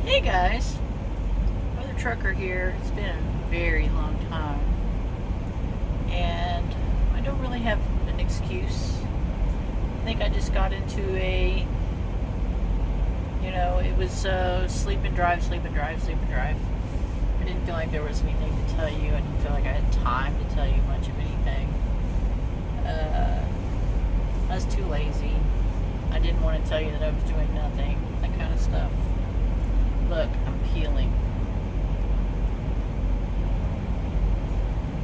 Hey guys, Brother Trucker here. It's been a very long time, and I don't really have an excuse. I think I just got into it was sleep and drive. I didn't feel like there was anything to tell you. I didn't feel like I had time to tell you much of anything. I was too lazy. I didn't want to tell you that I was doing nothing, that kind of stuff. Look, I'm peeling.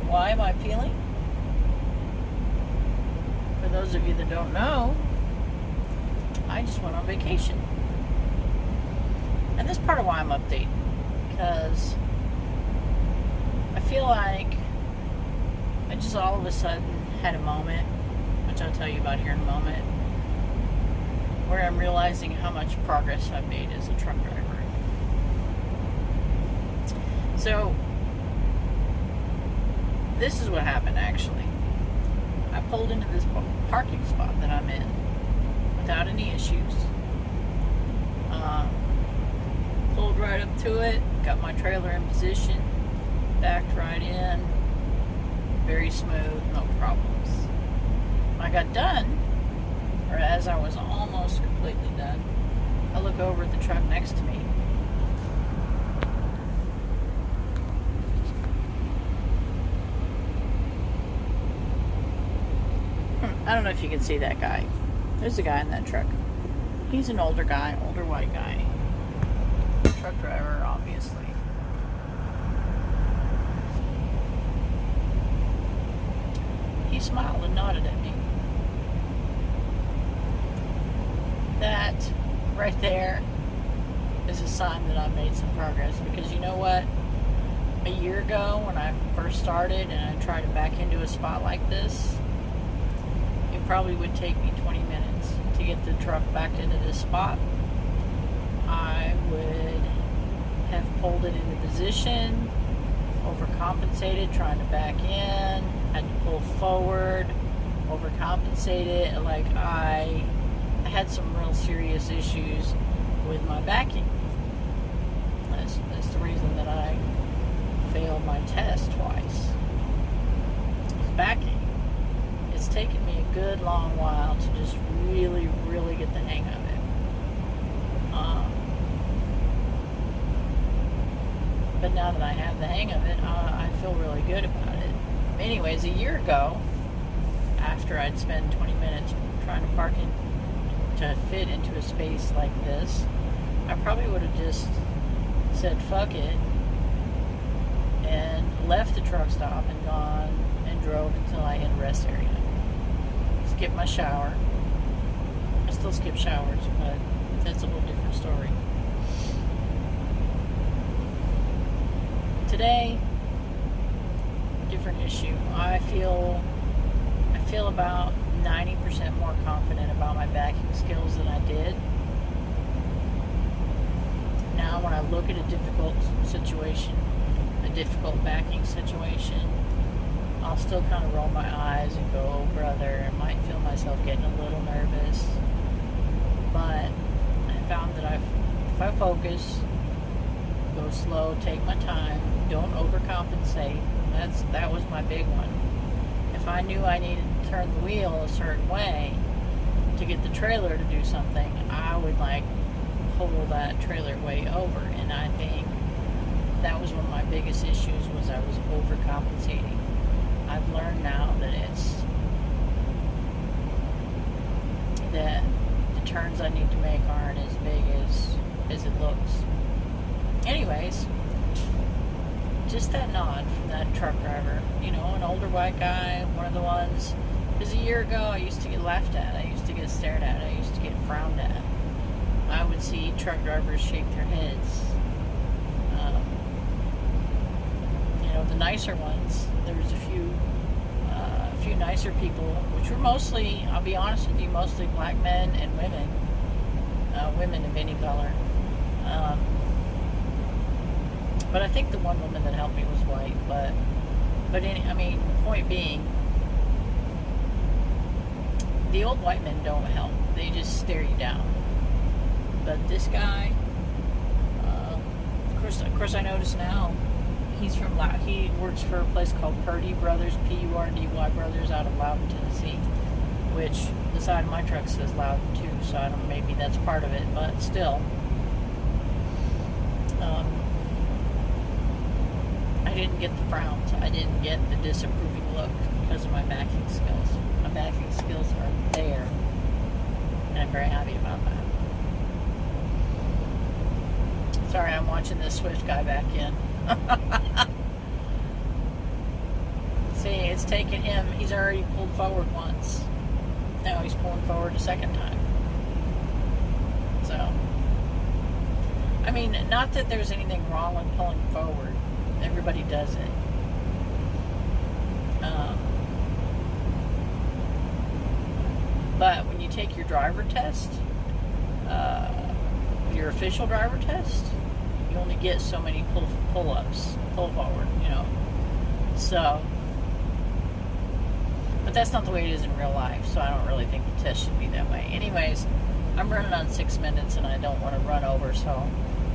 Why am I peeling? For those of you that don't know, I just went on vacation. And that's part of why I'm updating. Because I feel like I just all of a sudden had a moment, which I'll tell you about here in a moment, where I'm realizing how much progress I've made as a truck driver. So, this is what happened actually. I pulled into this parking spot that I'm in without any issues. Pulled right up to it, got my trailer in position, backed right in, very smooth, no problems. When I got done, or as I was almost completely done, I look over at the truck next to me. I don't know if you can see that guy. There's a guy in that truck. He's an older guy, older white guy. Truck driver, obviously. He smiled and nodded at me. That right there is a sign that I made some progress, because you know what? A year ago when I first started and I tried to back into a spot like this, it probably would take me 20 minutes to get the truck backed into this spot. I would have pulled it into position, overcompensated trying to back in, had to pull forward, overcompensated. Like I had some real serious issues with my backing. That's the reason that I failed my test twice. It's backing. It's taken me a good long while to just really, really get the hang of it. But now that I have the hang of it, I feel really good about it. Anyways, a year ago, after I'd spent 20 minutes trying to park in to fit into a space like this, I probably would have just said fuck it and left the truck stop and gone and drove until I hit a rest area. Skip my shower. I still skip showers, but that's a whole different story. Today, different issue. I feel about 90% more confident about my backing skills than I did. Now when I look at a difficult situation, a difficult backing situation, I'll still kind of roll my eyes and go, oh brother, I might feel myself getting a little nervous. But I found that if I focus, go slow, take my time, don't overcompensate. That was my big one. If I knew I needed to turn the wheel a certain way to get the trailer to do something, I would pull that trailer way over. And I think that was one of my biggest issues, was I was overcompensating. I've learned now that the turns I need to make aren't as big as it looks. Anyways, just that nod from that truck driver, an older white guy, one of the ones, because a year ago I used to get laughed at, I used to get stared at, I used to get frowned at. I would see truck drivers shake their heads. The nicer ones, there was a few nicer people, which were mostly, I'll be honest with you, mostly black men and women, women of any color. But I think the one woman that helped me was white. But point being, the old white men don't help. They just stare you down. But this guy, of course, I notice now he works for a place called Purdy Brothers, P-U-R-D-Y Brothers, out of Loudon, Tennessee, which the side of my truck says Loudon too, so I don't, maybe that's part of it, but still. I didn't get the frowns. I didn't get the disapproving look because of my backing skills. My backing skills are there, and I'm very happy about that. Sorry, I'm watching this Swift guy back in. See, it's taken him, he's already pulled forward once. Now he's pulling forward a second time. So, I mean, not that there's anything wrong with pulling forward. Everybody does it. But when you take your driver test, your official driver test, you only get so many pull-ups, pull forward, So, but that's not the way it is in real life, so I don't really think the test should be that way. Anyways, I'm running on 6 minutes and I don't want to run over, so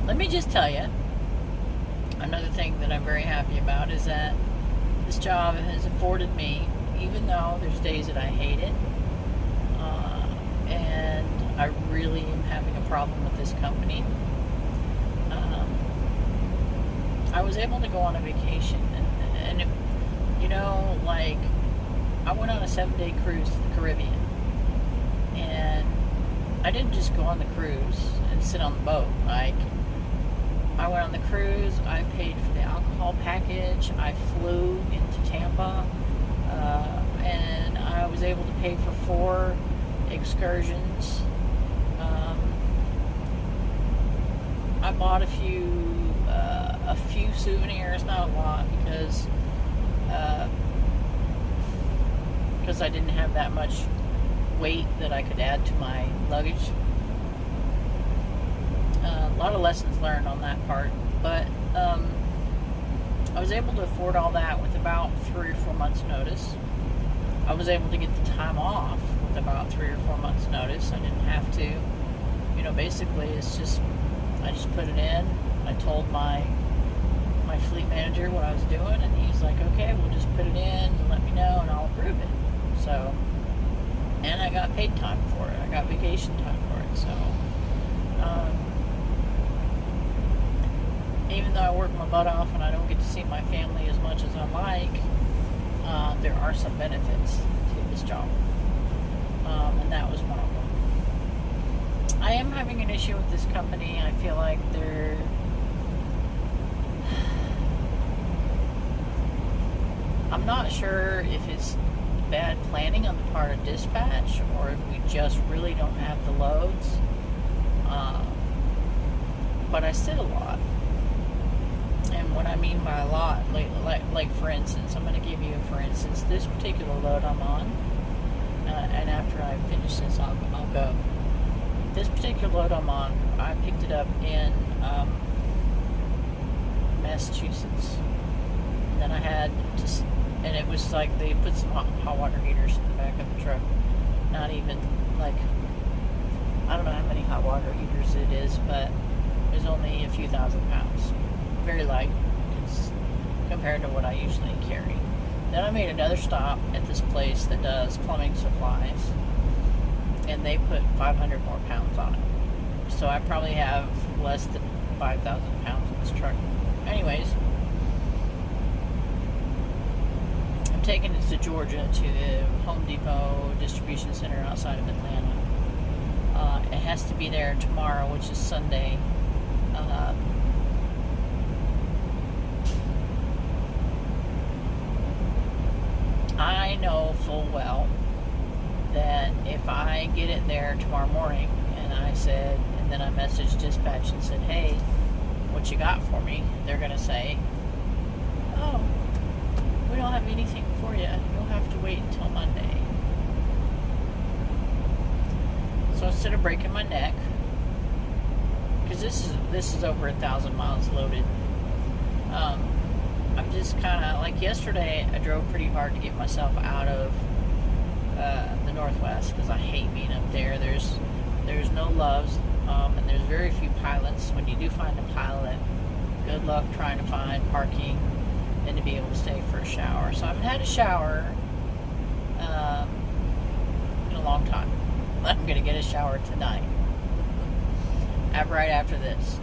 let me just tell you, another thing that I'm very happy about is that this job has afforded me, even though there's days that I hate it, and I really am having a problem with this company. I was able to go on a vacation, and like, I went on a 7-day cruise to the Caribbean, and I didn't just go on the cruise and sit on the boat. Like, I went on the cruise, I paid for the alcohol package, I flew into Tampa, and I was able to pay for 4 excursions. I bought a few souvenirs, not a lot, because I didn't have that much weight that I could add to my luggage. A lot of lessons learned on that part, but I was able to afford all that with about 3 or 4 months notice. I was able to get the time off with about 3 or 4 months notice. I didn't have to, basically it's just, I just put it in. I told my fleet manager what I was doing, and he's like, okay, we'll just put it in and let me know and I'll approve it. So, and I got paid time for it. I got vacation time for it. So, even though I work my butt off and I don't get to see my family as much as I like, there are some benefits to this job. And that was one of them. I am having an issue with this company. I feel like I'm not sure if it's bad planning on the part of dispatch or if we just really don't have the loads. But I sit a lot. And what I mean by a lot, like for instance, I'm going to give you for instance, this particular load I'm on, and after I finish this, I'll go. This particular load I'm on, I picked it up in Massachusetts. And then I had to, and it was like they put some hot water heaters in the back of the truck. Not even, like, I don't know how many hot water heaters it is, but it was only a few thousand pounds. Very light compared to what I usually carry. Then I made another stop at this place that does plumbing supplies, and they put 500 more pounds on it. So I probably have less than 5,000 pounds in this truck. Anyways, I'm taking it to Georgia, to the Home Depot distribution center outside of Atlanta. It has to be there tomorrow, which is Sunday. I know full well that if I get it there tomorrow morning, and then I messaged dispatch and said, hey, what you got for me? They're going to say, oh, we don't have anything for you. You'll have to wait until Monday. So instead of breaking my neck, because this is over 1,000 miles loaded, I'm just kind of, like yesterday, I drove pretty hard to get myself out of the Northwest because I hate being up there. There's no loves, and there's very few pilots. When you do find a pilot, good luck trying to find parking and to be able to stay for a shower. So I haven't had a shower in a long time. I'm going to get a shower tonight. Right after this.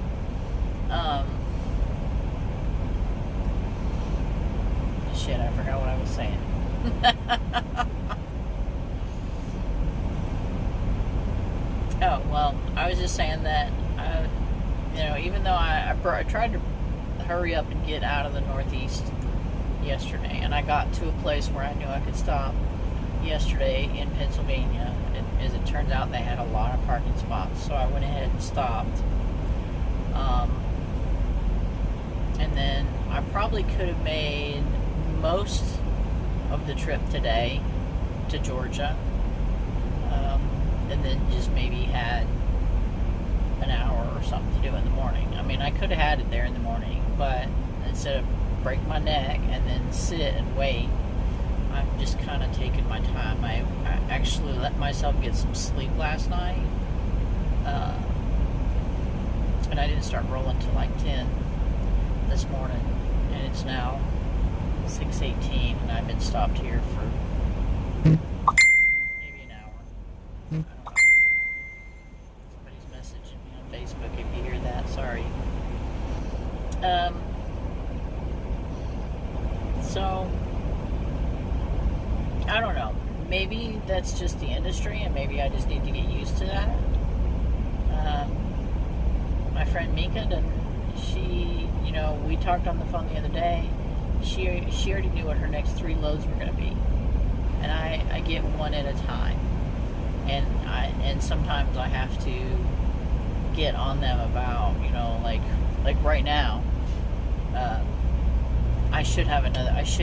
Shit, I forgot what I was saying. Oh, well, I was just saying that, even though I tried to hurry up and get out of the Northeast yesterday, and I got to a place where I knew I could stop yesterday in Pennsylvania. As it turns out, they had a lot of parking spots, so I went ahead and stopped. And then I probably could have made most of the trip today to Georgia, and then just maybe had an hour or something to do in the morning. I mean, I could have had it there in the morning, but instead of break my neck and then sit and wait, I'm just kind of taking my time. I actually let myself get some sleep last night, and I didn't start rolling till like 10 this morning, and it's now 6:18, and I've been stopped here for maybe an hour. I don't know. Somebody's messaging me on Facebook. If you hear that, sorry. So I don't know. Maybe that's just the industry, and maybe I just need to get used to that. My friend Mika, she, we talked on the phone the other day. She already knew what her next 3 loads were going to be, and I get one at a time, and sometimes I have to get on them about, like right now. I should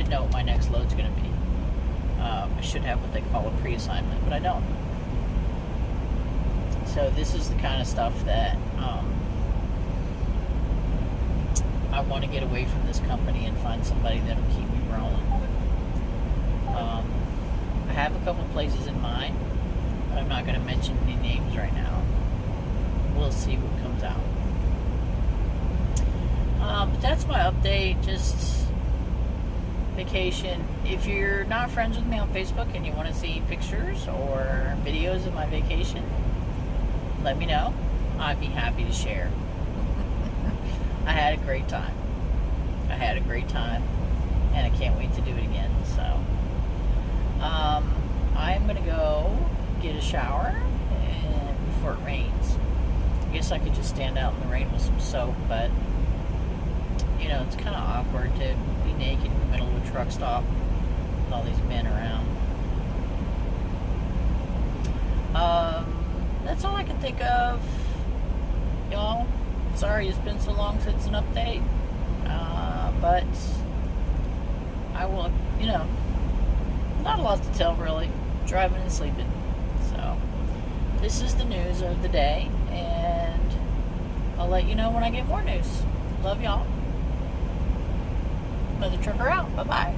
know what my next load's going to be. I should have what they call a pre-assignment, but I don't. So this is the kind of stuff that I want to get away from this company and find somebody that'll keep me rolling. I have a couple places in mind, but I'm not going to mention any names right now. We'll see what comes out. But that's my update. Just vacation. If you're not friends with me on Facebook and you want to see pictures or videos of my vacation, let me know. I'd be happy to share. I had a great time. And I can't wait to do it again. So I'm going to go get a shower before it rains. I guess I could just stand out in the rain with some soap, but it's kind of awkward to be naked in the middle of a truck stop with all these men around. That's all I can think of. Y'all, sorry it's been so long since an update. But I will, not a lot to tell really. Driving and sleeping. So, this is the news of the day, and I'll let you know when I get more news. Love y'all. Mother Trucker out. Bye-bye.